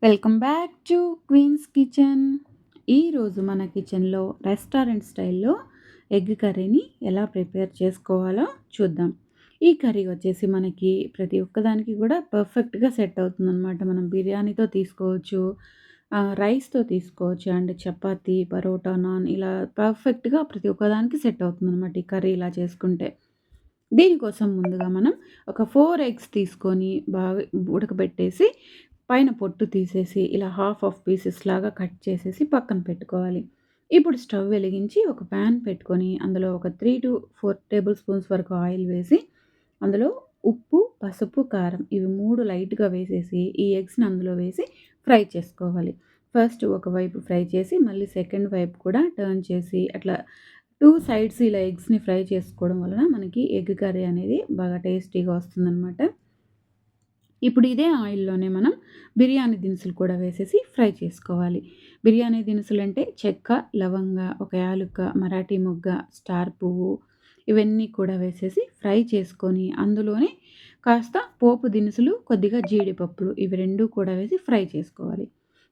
Welcome back to Queen's Kitchen. ఈరోజు మన కిచెన్లో రెస్టారెంట్ స్టైల్లో ఎగ్ కర్రీని ఎలా ప్రిపేర్ చేసుకోవాలో చూద్దాం. ఈ కర్రీ వచ్చేసి మనకి ప్రతి ఒక్కదానికి కూడా పర్ఫెక్ట్గా సెట్ అవుతుందన్నమాట. మనం బిర్యానీతో తీసుకోవచ్చు, రైస్తో తీసుకోవచ్చు, అండ్ చపాతీ, పరోటా, నాన్ ఇలా పర్ఫెక్ట్గా ప్రతి ఒక్కదానికి సెట్ అవుతుందన్నమాట ఈ కర్రీ ఇలా చేసుకుంటే. దీనికోసం ముందుగా మనం ఒక 4 ఎగ్స్ తీసుకొని బాగా ఉడకబెట్టేసి పైన పొట్టు తీసేసి ఇలా హాఫ్ హాఫ్ పీసెస్ లాగా కట్ చేసేసి పక్కన పెట్టుకోవాలి. ఇప్పుడు స్టవ్ వెలిగించి ఒక ప్యాన్ పెట్టుకొని అందులో ఒక 3-4 టేబుల్ స్పూన్స్ వరకు ఆయిల్ వేసి అందులో ఉప్పు, పసుపు, కారం ఇవి 3 లైట్‌గా వేసేసి ఈ ఎగ్స్‌ని అందులో వేసి ఫ్రై చేసుకోవాలి. ఫస్ట్ ఒకవైపు ఫ్రై చేసి మళ్ళీ సెకండ్ వైపు కూడా టర్న్ చేసి అట్లా 2 సైడ్స్ ఇలా ఎగ్స్‌ని ఫ్రై చేసుకోవడం వలన మనకి ఎగ్ కర్రీ అనేది బాగా టేస్టీగా వస్తుందనమాట. ఇప్పుడు ఇదే ఆయిల్‌లోనే మనం బిర్యానీ దినుసులు కూడా వేసేసి ఫ్రై చేసుకోవాలి. బిర్యానీ దినుసులంటే చెక్క, లవంగ, ఒక యాలుక్క, మరాఠీ మొగ్గ, స్టార్ పువ్వు ఇవన్నీ కూడా వేసేసి ఫ్రై చేసుకొని అందులోనే కాస్త పోపు దినుసులు, కొద్దిగా జీడిపప్పులు ఇవి 2 కూడా వేసి ఫ్రై చేసుకోవాలి.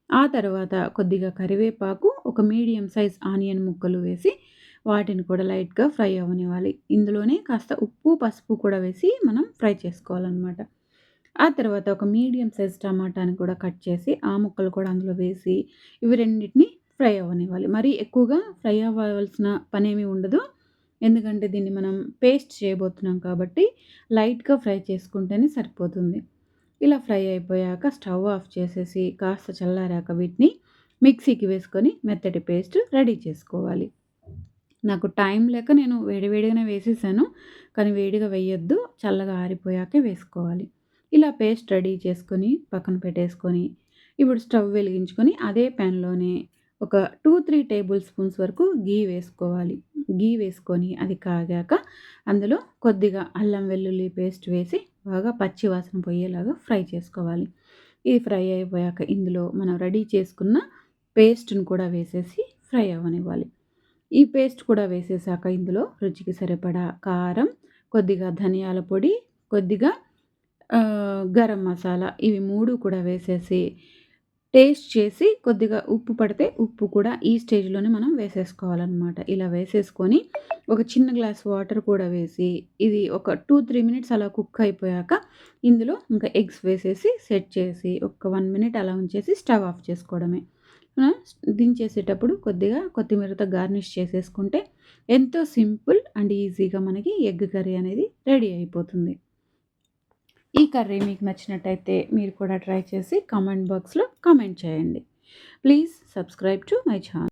ఆ తర్వాత కొద్దిగా కరివేపాకు, ఒక మీడియం సైజ్ ఆనియన్ ముక్కలు వేసి వాటిని కూడా లైట్‌గా ఫ్రై అవ్వనివ్వాలి. ఇందులోనే కాస్త ఉప్పు, పసుపు కూడా వేసి మనం ఫ్రై చేసుకోవాలనమాట. ఆ తర్వాత ఒక మీడియం సైజ్ టమాటాని కూడా కట్ చేసి ఆ ముక్కలు కూడా అందులో వేసి ఇవి రెండిటిని ఫ్రై అవ్వనివ్వాలి. మరీ ఎక్కువగా ఫ్రై అవ్వాల్సిన పనేమీ ఉండదు. ఎందుకంటే దీన్ని మనం పేస్ట్ చేయబోతున్నాం కాబట్టి లైట్‌గా ఫ్రై చేసుకుంటేనే సరిపోతుంది. ఇలా ఫ్రై అయిపోయాక స్టవ్ ఆఫ్ చేసేసి కాస్త చల్లారాక వీటిని మిక్సీకి వేసుకొని మెత్తటి పేస్ట్ రెడీ చేసుకోవాలి. నాకు టైం లేక నేను వేడివేడిగానే వేసేసాను. కానీ వేడిగా వేయొద్దు. చల్లగా ఆరిపోయాకే వేసుకోవాలి. ఇలా పేస్ట్ రెడీ చేసుకొని పక్కన పెట్టేసుకొని, ఇప్పుడు స్టవ్ వెలిగించుకొని అదే ప్యాన్‌లోనే ఒక 2-3 టేబుల్ స్పూన్స్ వరకు ఘీ వేసుకోవాలి. ఘీ వేసుకొని అది కాగాక అందులో కొద్దిగా అల్లం వెల్లుల్లి పేస్ట్ వేసి బాగా పచ్చి వాసన పోయేలాగా ఫ్రై చేసుకోవాలి. ఇది ఫ్రై అయిపోయాక ఇందులో మనం రెడీ చేసుకున్న పేస్ట్‌ని కూడా వేసేసి ఫ్రై అవ్వనివ్వాలి. ఈ పేస్ట్ కూడా వేసేసాక ఇందులో రుచికి సరిపడా కారం, కొద్దిగా ధనియాల పొడి, కొద్దిగా గరం మసాలా ఇవి 3 కూడా వేసేసి టేస్ట్ చేసి కొద్దిగా ఉప్పు పడితే ఉప్పు కూడా ఈ స్టేజ్‌లోనే మనం వేసేసుకోవాలనమాట. ఇలా వేసేసుకొని ఒక చిన్న గ్లాస్ వాటర్ కూడా వేసి ఇది ఒక 2-3 మినిట్స్ అలా కుక్ అయిపోయాక ఇందులో ఇంకా ఎగ్స్ వేసేసి సెట్ చేసి ఒక 1 మినిట్ అలా ఉంచేసి స్టవ్ ఆఫ్ చేసుకోవడమే. దించేసేటప్పుడు కొద్దిగా కొత్తిమీరతో గార్నిష్ చేసేసుకుంటే ఎంతో సింపుల్ అండ్ ఈజీగా మనకి ఎగ్ కర్రీ అనేది రెడీ అయిపోతుంది. ఈ కర్రీ మీకు నచ్చినట్టయితే మీరు కూడా ట్రై చేసి కామెంట్ బాక్స్‌లో కామెంట్ చేయండి. Please subscribe to my channel.